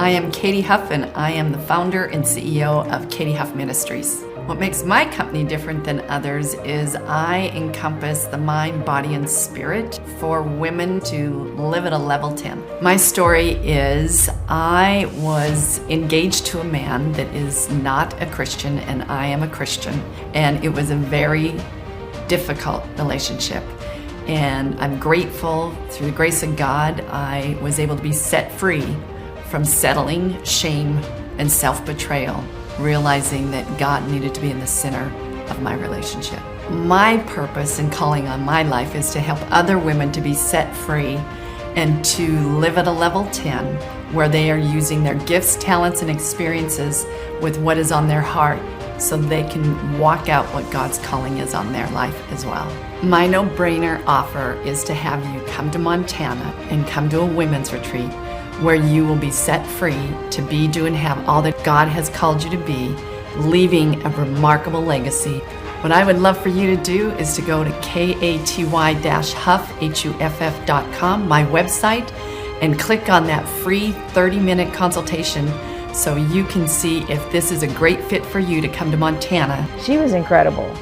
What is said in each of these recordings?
I am Katy Huff, and I am the founder and CEO of Katy Huff Ministries. What makes my company different than others is I encompass the mind, body, and spirit for women to live at a level 10. My story is I was engaged to a man that is not a Christian, and I am a Christian, and it was a very difficult relationship. And I'm grateful, through the grace of God, I was able to be set free from settling, shame, and self-betrayal, realizing that God needed to be in the center of my relationship. My purpose and calling on my life is to help other women to be set free and to live at a level 10 where they are using their gifts, talents, and experiences with what is on their heart so they can walk out what God's calling is on their life as well. My no-brainer offer is to have you come to Montana and come to a women's retreat where you will be set free to be, do, and have all that God has called you to be, leaving a remarkable legacy. What I would love for you to do is to go to katy-huff.com, my website, and click on that free 30-minute consultation so you can see if this is a great fit for you to come to Montana. She was incredible.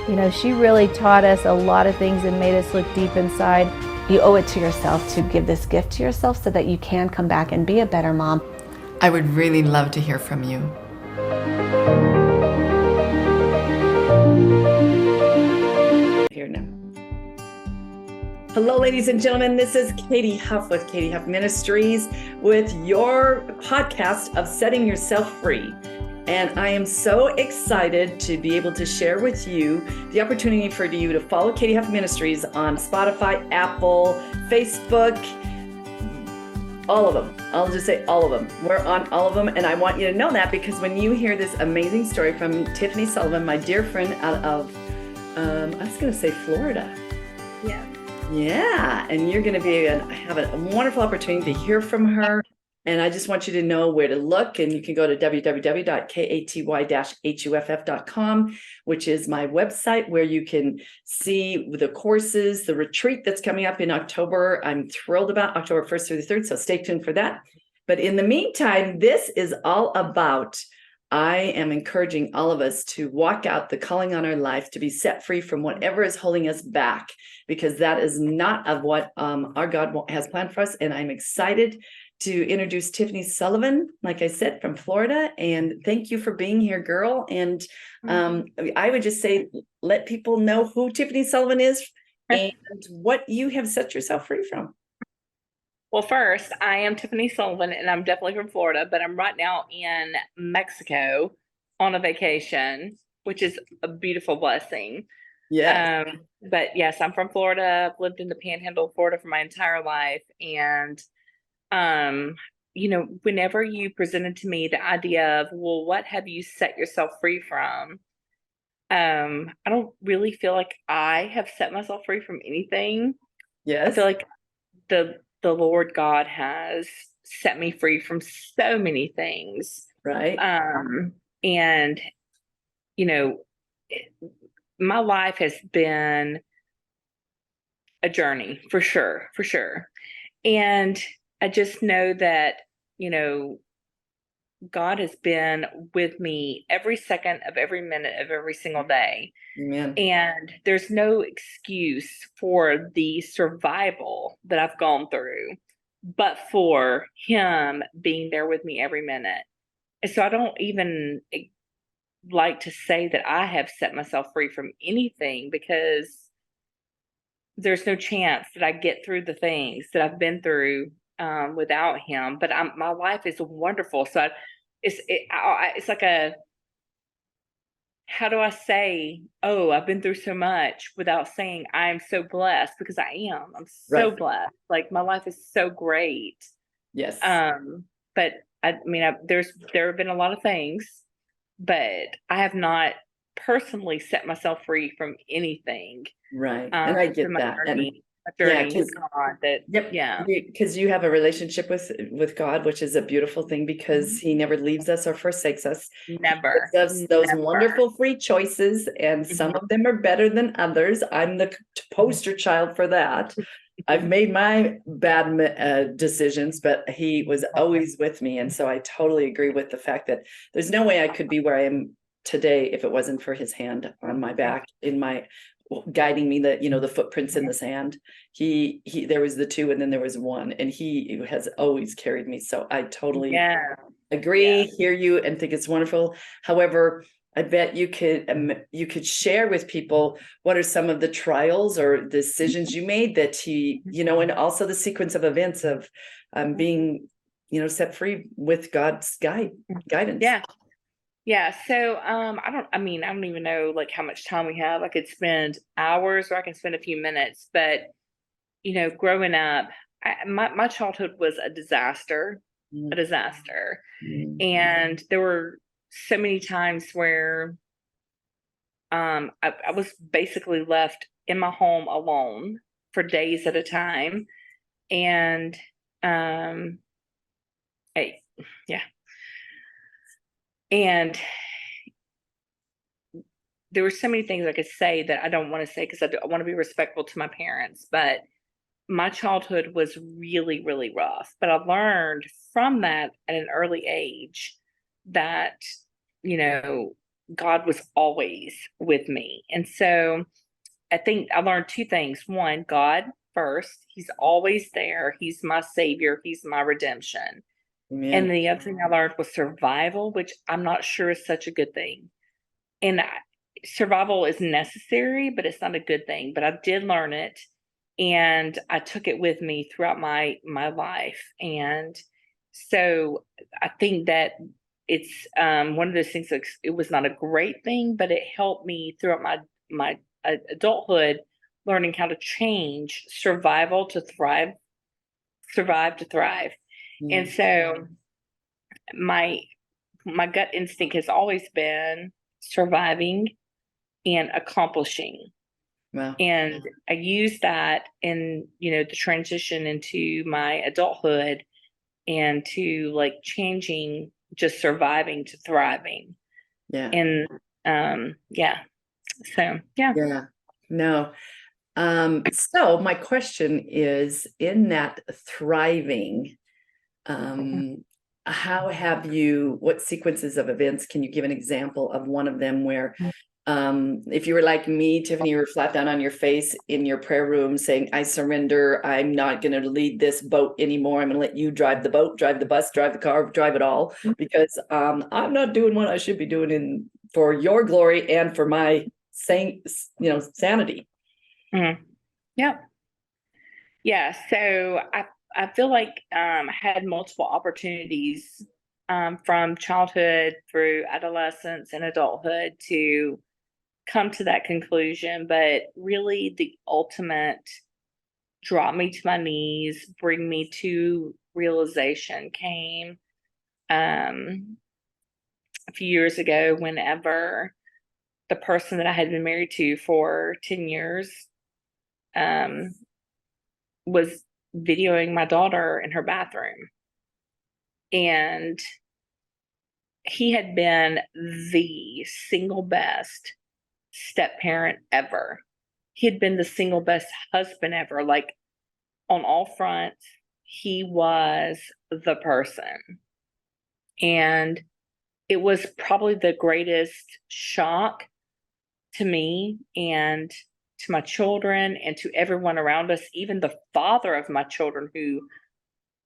You know, she really taught us a lot of things and made us look deep inside. You owe it to yourself to give this gift to yourself so that you can come back and be a better mom. I would really love to hear from you. Here now. Hello, ladies and gentlemen. This is Katy Huff with Katy Huff Ministries with your podcast of Setting Yourself Free. And I am so excited to be able to share with you the opportunity for you to follow Katy Huff Ministries on Spotify, Apple, Facebook, all of them. I'll just say all of them. We're on all of them. And I want you to know that because when you hear this amazing story from Tiffany Sullivan, my dear friend out of, I was going to say Florida. Yeah. Yeah. And you're going to have a wonderful opportunity to hear from her. And I just want you to know where to look. And you can go to www.katy-huff.com, which is my website where you can see the courses, the retreat that's coming up in October. I'm thrilled about October 1st through the 3rd. So stay tuned for that. But in the meantime, this is all about, I am encouraging all of us to walk out the calling on our life, to be set free from whatever is holding us back, because that is not of what our God has planned for us. And I'm excited to introduce Tiffany Sullivan, like I said, from Florida. And thank you for being here, girl. And I would just say, let people know who Tiffany Sullivan is and what you have set yourself free from. Well, first, I am Tiffany Sullivan, and I'm definitely from Florida, but I'm right now in Mexico on a vacation, which is a beautiful blessing. Yeah. But yes, I'm from Florida. I've lived in the Panhandle of Florida for my entire life. And you know, whenever you presented to me the idea of, well, what have you set yourself free from? I don't really feel like I have set myself free from anything. Yes. I feel like the Lord God has set me free from so many things. Right. And you know, my life has been a journey for sure. And I just know that, you know, God has been with me every second of every minute of every single day. Amen. And there's no excuse for the survival that I've gone through, but for Him being there with me every minute. And so I don't even like to say that I have set myself free from anything, because there's no chance that I get through the things that I've been through without Him. But my life is wonderful. So it's like how do I say, oh, I've been through so much without saying I am so blessed, because I am. I'm so blessed. Like, my life is so great. Yes. But I mean, there have been a lot of things, but I have not personally set myself free from anything. Right. And I get that. Because you have a relationship with God, which is a beautiful thing, because He never leaves us or forsakes us. Never. He gives us those wonderful free choices, and some of them are better than others. I'm the poster child for that. I've made my bad decisions, but he was always with me. And so I totally agree with the fact that there's no way I could be where I am today if it wasn't for his hand on my back, in my guiding me, the footprints in the sand. He there was the two and then there was one, and he has always carried me. So I totally agree, hear you, and think it's wonderful. However, I bet you could share with people what are some of the trials or decisions you made that he, and also the sequence of events of being, set free with God's guidance. Yeah. So I don't even know like how much time we have. I could spend hours or I can spend a few minutes, but growing up, my childhood was a disaster. And there were so many times where I was basically left in my home alone for days at a time. And and there were so many things I could say that I don't want to say because I want to be respectful to my parents, but my childhood was really, really rough. But I learned from that at an early age that, God was always with me. And so I think I learned two things. One, God first, He's always there. He's my savior. He's my redemption. Yeah. And the other thing I learned was survival, which I'm not sure is such a good thing. And survival is necessary, but it's not a good thing. But I did learn it, and I took it with me throughout my life. And so I think that it's one of those things that it was not a great thing, but it helped me throughout my adulthood, learning how to change survival to thrive, survive to thrive. And so my gut instinct has always been surviving and accomplishing. Wow. And I use that in, the transition into my adulthood and to like changing, just surviving to thriving. Yeah. And so Yeah. No. So my question is, in that thriving, what sequences of events can you give an example of one of them where, if you were like me, Tiffany, you were flat down on your face in your prayer room saying, I surrender, I'm not going to lead this boat anymore. I'm going to let you drive the boat, drive the bus, drive the car, drive it all, because I'm not doing what I should be doing for your glory and for my sanity. Yeah. So I feel like I had multiple opportunities from childhood through adolescence and adulthood to come to that conclusion. But really, the ultimate drop me to my knees, bring me to realization came a few years ago, whenever the person that I had been married to for 10 years was videoing my daughter in her bathroom. And he had been the single best step parent ever. He had been the single best husband ever. Like, on all fronts, he was the person. And it was probably the greatest shock to me and to my children and to everyone around us, even the father of my children, who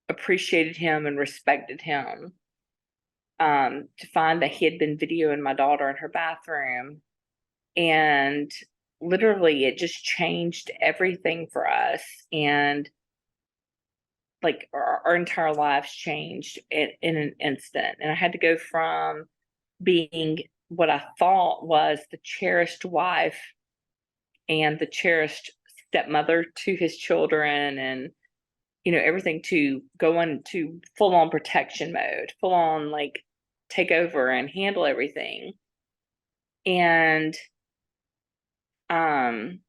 appreciated him and respected him, to find that he had been videoing my daughter in her bathroom. And literally, it just changed everything for us. And like our entire lives changed in an instant. And I had to go from being what I thought was the cherished wife and the cherished stepmother to his children, and everything, to go into full on protection mode, full on like take over and handle everything. And I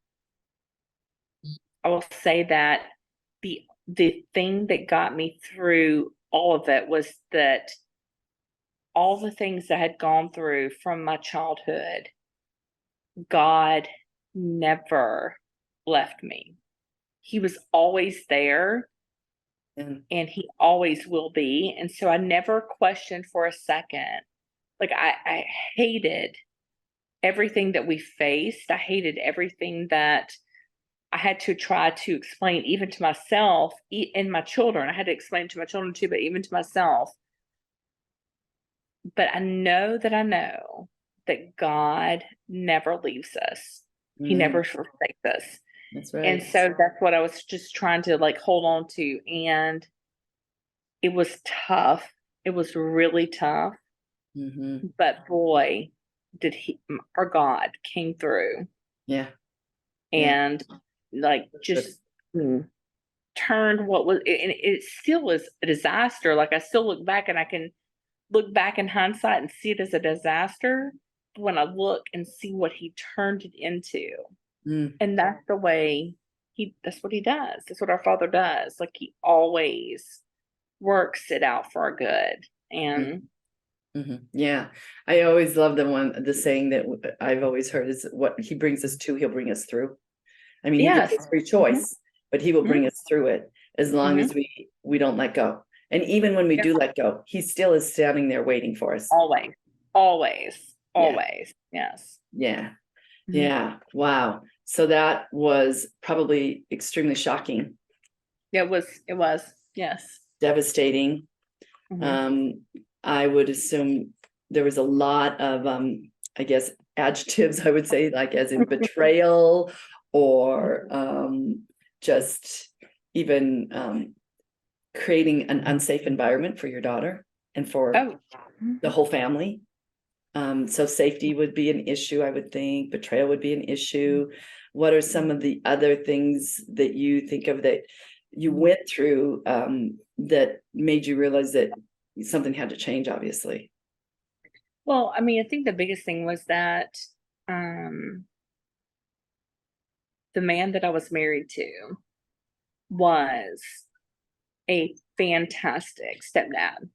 will say that the thing that got me through all of it was that all the things I had gone through from my childhood, God never left me. he was always there, And and he always will be. And so I never questioned for a second. Like I hated everything that we faced. I hated everything that I had to try to explain, even to myself and my children. I had to explain to my children too, but even to myself. But I know that God never leaves us. He never forsakes us. that's And right. so that's what I was just trying to like hold on to. And it was tough. It was really tough. Mm-hmm. But boy, our God came through Yeah. and like just turned what was, and it still is a disaster. Like I still look back and I can look back in hindsight and see it as a disaster. But when I look and see what he turned it into, and that's the way that's what he does. That's what our Father does. Like he always works it out for our good. And Yeah, I always love the saying that I've always heard is, what he brings us to, he'll bring us through. I mean, he gives us free choice, but he will bring us through it as long as we don't let go. And even when we do let go, he still is standing there waiting for us. Always, always, always. Yes. Yeah. Yeah. Wow. So that was probably extremely shocking. It was, yes. Devastating. I would assume there was a lot of, I guess, adjectives, I would say, like as in betrayal or just even creating an unsafe environment for your daughter and for the whole family. So safety would be an issue, I would think. Betrayal would be an issue. What are some of the other things that you think of that you went through that made you realize that something had to change, obviously? Well, I mean, I think the biggest thing was that the man that I was married to was a fantastic stepdad.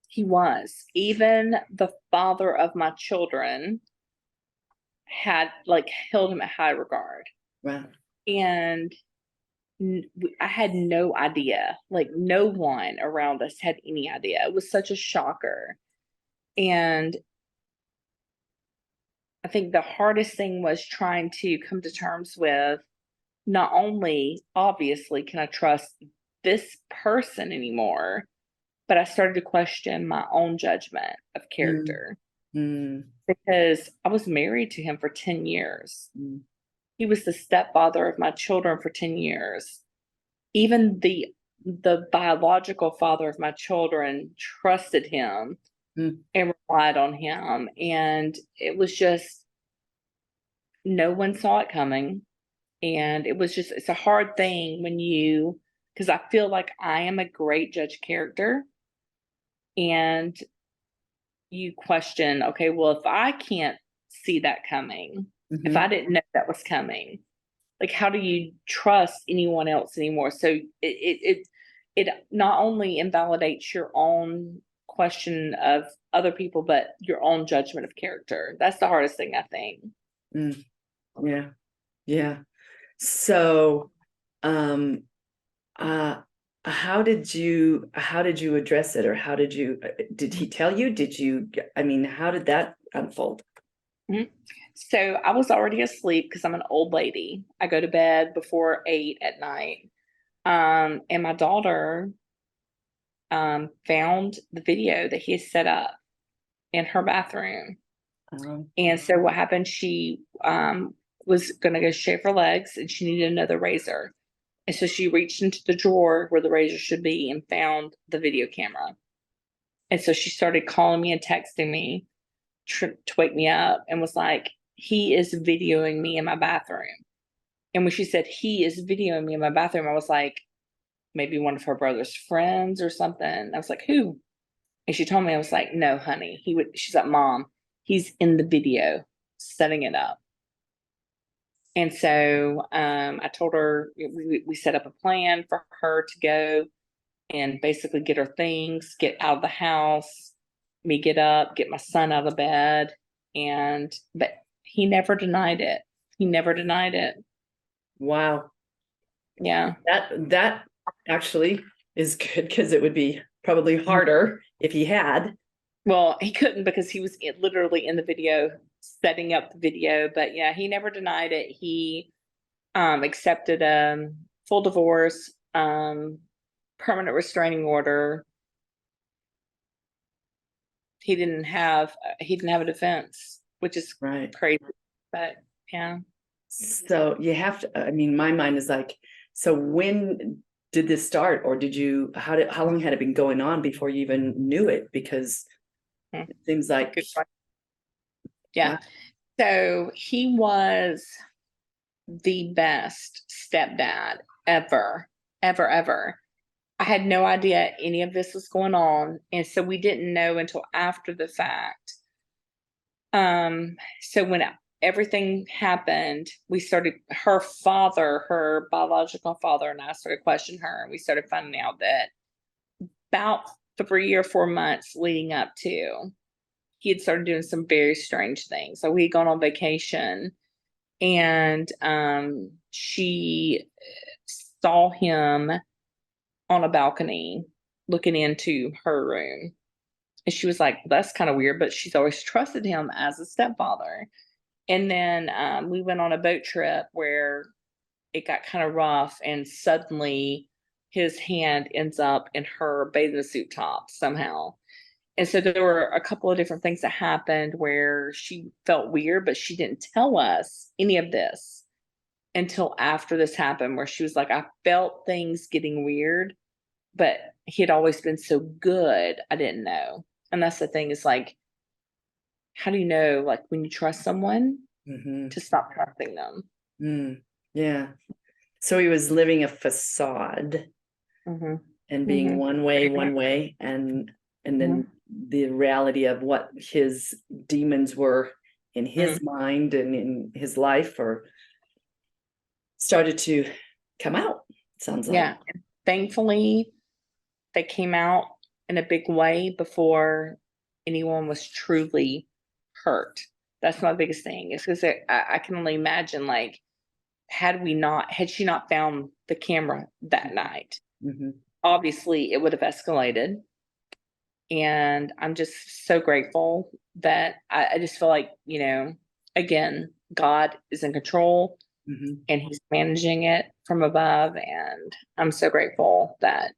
He was. Even the father of my children had like held him at high regard. Wow. And I had no idea. Like no one around us had any idea. It was such a shocker. And I think the hardest thing was trying to come to terms with, not only obviously can I trust this person anymore, but I started to question my own judgment of character because I was married to him for 10 years. He was the stepfather of my children for 10 years. Even the biological father of my children trusted him and relied on him. And it was just, no one saw it coming. And it was just, it's a hard thing because I feel like I am a great judge of character. And you question, okay, well, if I can't see that coming, if I didn't know that was coming, like, how do you trust anyone else anymore? So it not only invalidates your own question of other people, but your own judgment of character. That's the hardest thing, I think. Yeah. Yeah. So, how did you address it, or did he tell you? How did that unfold? So I was already asleep because I'm an old lady. I go to bed before 8 at night. And my daughter found the video that he had set up in her bathroom. And so what happened, she was going to go shave her legs and she needed another razor. And so she reached into the drawer where the razor should be and found the video camera. And so she started calling me and texting me to wake me up and was like, he is videoing me in my bathroom. And when she said he is videoing me in my bathroom, I was like, maybe one of her brother's friends or something. I was like, who? And she told me, I was like, no, honey, she's like, Mom, he's in the video setting it up. And so I told her, we set up a plan for her to go and basically get her things, get out of the house, me get up, get my son out of bed. But he never denied it. He never denied it. Wow. Yeah. That actually is good, because it would be probably harder if he had. Well, he couldn't because he was literally in the video, setting up the video. But yeah, he never denied it. He accepted a full divorce, permanent restraining order. He didn't have a defense, which is Right. crazy. But yeah. So you have to, I mean, my mind is like, so when did this start, or how long had it been going on before you even knew it? Because it seems like, Good question. Yeah. So he was the best stepdad ever, ever, ever. I had no idea any of this was going on. And so we didn't know until after the fact. So when everything happened, her biological father, and I started questioning her, and we started finding out that about 3 or 4 months leading up to, he had started doing some very strange things. So we had gone on vacation, and she saw him on a balcony looking into her room. And she was like, that's kind of weird, but she's always trusted him as a stepfather. And then we went on a boat trip where it got kind of rough, and suddenly his hand ends up in her bathing suit top somehow. And so there were a couple of different things that happened where she felt weird, but she didn't tell us any of this until after this happened, where she was like, I felt things getting weird, but he had always been so good, I didn't know. And that's the thing, is like, how do you know, like, when you trust someone to stop trusting them? Yeah. So he was living a facade and being one way, and then the reality of what his demons were in his mind and in his life, or started to come out, sounds like. Yeah. Thankfully, they came out in a big way before anyone was truly hurt. That's my biggest thing. Is because I can only imagine, like, had she not found the camera that night, obviously it would have escalated. And I'm just so grateful that I just feel like, again, God is in control, and he's managing it from above. And I'm so grateful that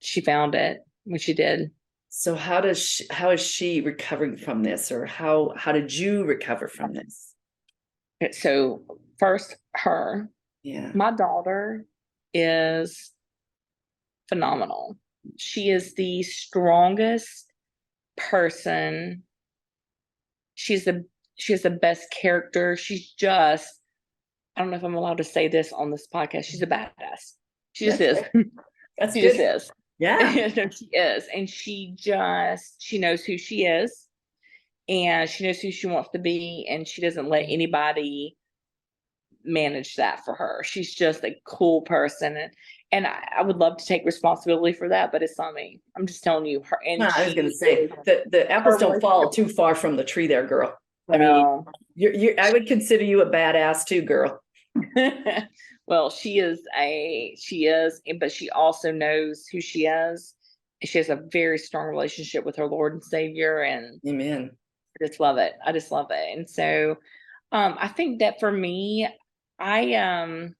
she found it when she did. So how is she recovering from this, or how did you recover from this? So first, my daughter is phenomenal. She is the strongest person. She has the best character. She's just, I don't know if I'm allowed to say this on this podcast. She's a badass. She just is. That's she good. just is. Yeah. No, she is. And she knows who she is, and she knows who she wants to be, and she doesn't let anybody manage that for her. She's just a cool person. And I would love to take responsibility for that, but it's not me. I'm just telling you her. And I was going to say the apples don't fall too far from the tree there, girl. I mean, I would consider you a badass too, girl. Well, she is, but she also knows who she is. She has a very strong relationship with her Lord and Savior, and amen. I just love it. And so, I think that for me, I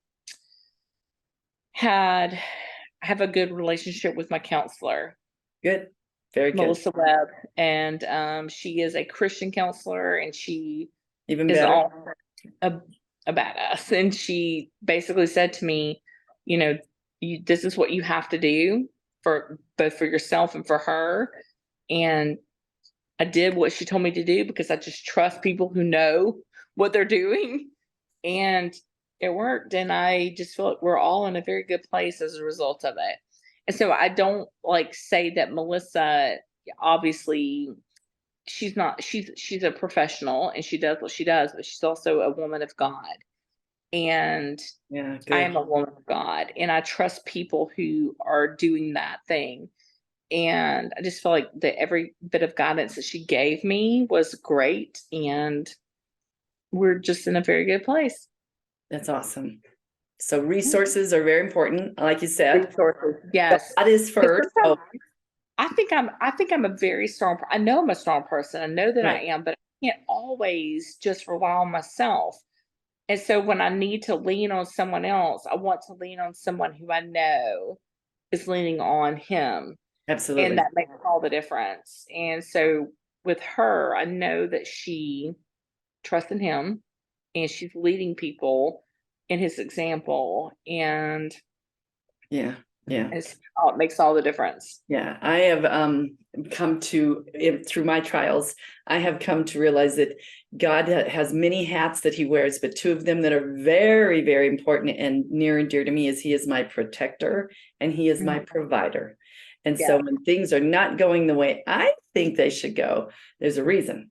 have a good relationship with my counselor. Good. Very good. Melissa Webb. And she is a Christian counselor, and she even is better. A badass. And she basically said to me, this is what you have to do for both for yourself and for her. And I did what she told me to do, because I just trust people who know what they're doing. And it worked. And I just feel like we're all in a very good place as a result of it. And so I don't say that Melissa, obviously, she's a professional, and she does what she does, but she's also a woman of God. And I am a woman of God, and I trust people who are doing that thing. And I just feel like that every bit of guidance that she gave me was great, and we're just in a very good place. That's awesome. So resources are very important, like you said. Resources, yes. God is first. So, I think I'm a very strong. I know I'm a strong person. I know that I right. am, but I can't always just rely on myself. And so when I need to lean on someone else, I want to lean on someone who I know is leaning on him. Absolutely. And that makes all the difference. And so with her, I know that she trusts in him and she's leading people in his example. And Yeah. Yeah. it makes all the difference. Yeah. I have come to, through my trials, I have come to realize that God has many hats that he wears, but two of them that are very, very important and near and dear to me is he is my protector and he is my provider. And so when things are not going the way I think they should go, there's a reason.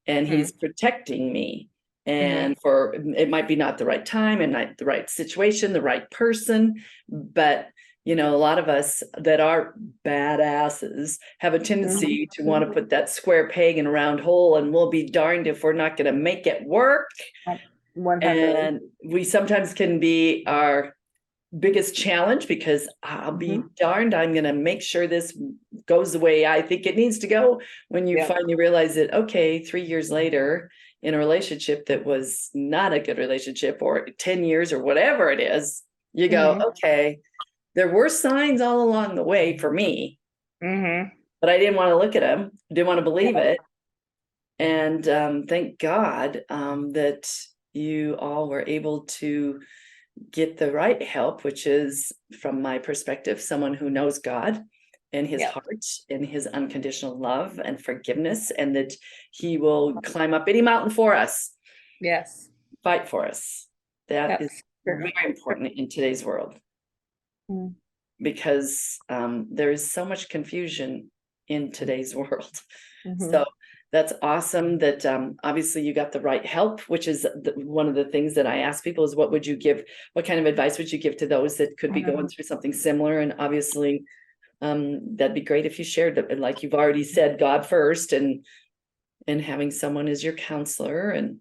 And he's protecting me. And for it might be not the right time and not the right situation, the right person, but a lot of us that are badasses have a tendency to want to put that square peg in a round hole, and we'll be darned if we're not going to make it work. 100. And we sometimes can be our biggest challenge because I'll be darned, I'm going to make sure this goes the way I think it needs to go. When you finally realize that, okay, 3 years later in a relationship that was not a good relationship, or 10 years or whatever it is, you go, okay, there were signs all along the way for me, but I didn't want to look at them, didn't want to believe it. And thank God that you all were able to get the right help, which is, from my perspective, someone who knows God and his heart and his unconditional love and forgiveness, and that he will climb up any mountain for us. Yes. Fight for us. That is very important in today's world. Because there is so much confusion in today's world. So that's awesome that obviously you got the right help, which is one of the things that I ask people is what kind of advice would you give to those that could be going through something similar? And obviously that'd be great if you shared it. And like you've already said, God first, and having someone as your counselor, and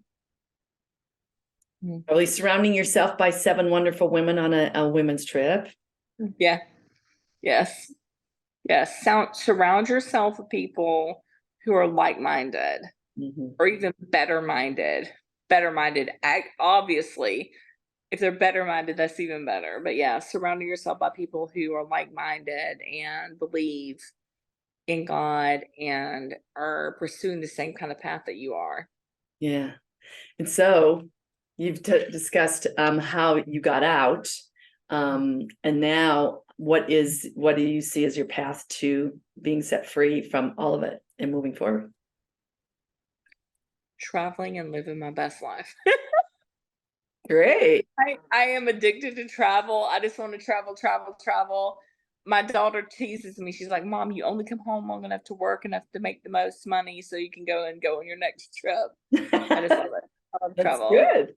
probably surrounding yourself by 7 wonderful women on a women's trip. Yeah. Yes. Surround yourself with people who are like-minded or even better-minded. Obviously, if they're better-minded, that's even better. But yeah, surrounding yourself by people who are like-minded and believe in God and are pursuing the same kind of path that you are. Yeah. And so you've discussed how you got out. And now what do you see as your path to being set free from all of it and moving forward? Traveling and living my best life. Great. I am addicted to travel. I just want to travel. My daughter teases me. She's like, Mom, you only come home long enough to work enough to make the most money so you can go on your next trip. I just love it. I love travel. That's good.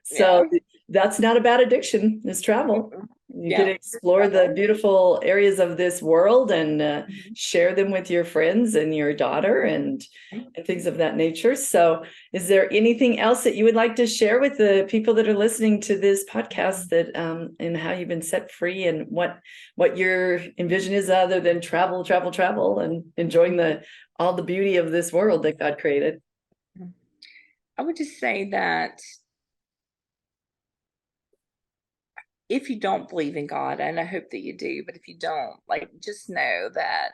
So that's not a bad addiction, is travel. You get to explore the beautiful areas of this world and share them with your friends and your daughter and things of that nature. So is there anything else that you would like to share with the people that are listening to this podcast, that and how you've been set free and what your envision is other than travel and enjoying all the beauty of this world that God created? I would just say that if you don't believe in God, and I hope that you do, but if you don't, just know that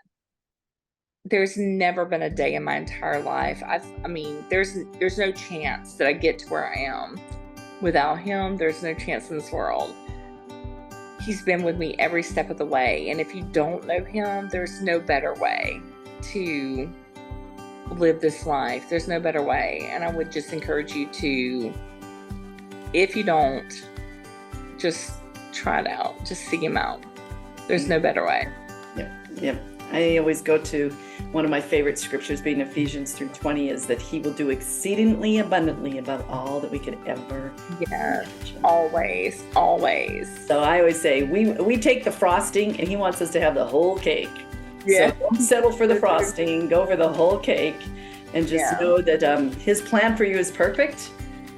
there's never been a day in my entire life. There's no chance that I get to where I am without him. There's no chance in this world. He's been with me every step of the way. And if you don't know him, there's no better way to live this life. There's no better way. And I would just encourage you to, if you don't, just try it out. Just seek him out. There's no better way. Yep. I always go to one of my favorite scriptures, being Ephesians 3:20, is that he will do exceedingly abundantly above all that we could ever. Yes, always. So I always say we take the frosting and he wants us to have the whole cake. Yeah. So don't settle for the frosting, go for the whole cake, and just know that his plan for you is perfect.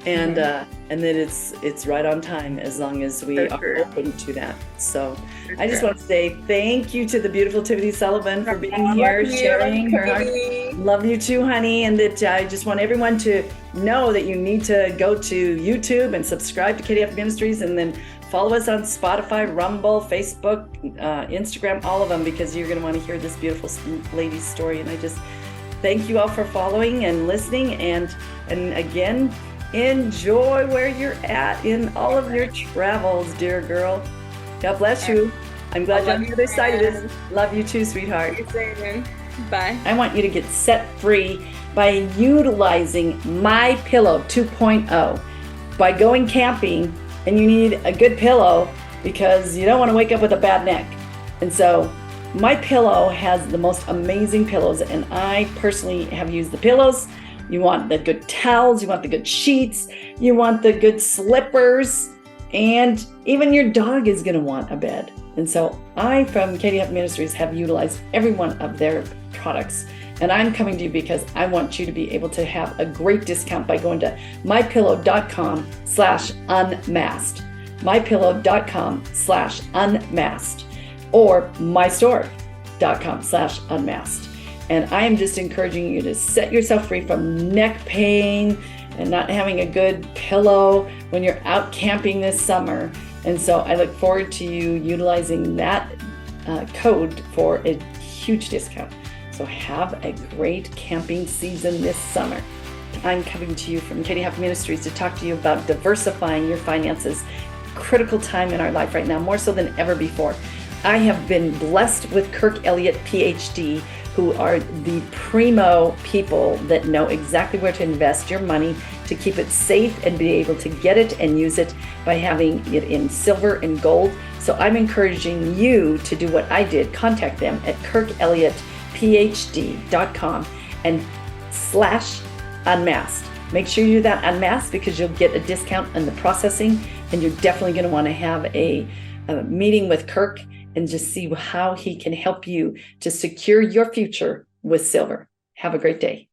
and then it's right on time as long as we are open to that. So I just want to say thank you to the beautiful Tiffany Sullivan for being here, sharing her heart. Love you too, honey. And that I just want everyone to know that you need to go to YouTube and subscribe to Katy Huff Ministries, and then follow us on Spotify, Rumble, Facebook, Instagram, all of them, because you're going to want to hear this beautiful lady's story. And I just thank you all for following and listening, and again, enjoy where you're at in all of your travels, dear girl. God bless you. I'm glad you're on the other side of this. Love you too, sweetheart. Bye. I want you to get set free by utilizing My Pillow 2.0. By going camping, and you need a good pillow because you don't want to wake up with a bad neck. And so My Pillow has the most amazing pillows, and I personally have used the pillows. You want the good towels, you want the good sheets, you want the good slippers, and even your dog is going to want a bed. And so I, from Katy Huff Ministries, have utilized every one of their products. And I'm coming to you because I want you to be able to have a great discount by going to mypillow.com/unmasked, mypillow.com/unmasked, or mystore.com/unmasked. And I am just encouraging you to set yourself free from neck pain and not having a good pillow when you're out camping this summer. And so I look forward to you utilizing that code for a huge discount. So have a great camping season this summer. I'm coming to you from Katy Huff Ministries to talk to you about diversifying your finances. Critical time in our life right now, more so than ever before. I have been blessed with Kirk Elliott, PhD, who are the primo people that know exactly where to invest your money to keep it safe and be able to get it and use it by having it in silver and gold. So I'm encouraging you to do what I did. Contact them at kirkelliottphd.com and /unmasked. Make sure you do that unmasked because you'll get a discount on the processing, and you're definitely going to want to have a meeting with Kirk and just see how he can help you to secure your future with silver. Have a great day.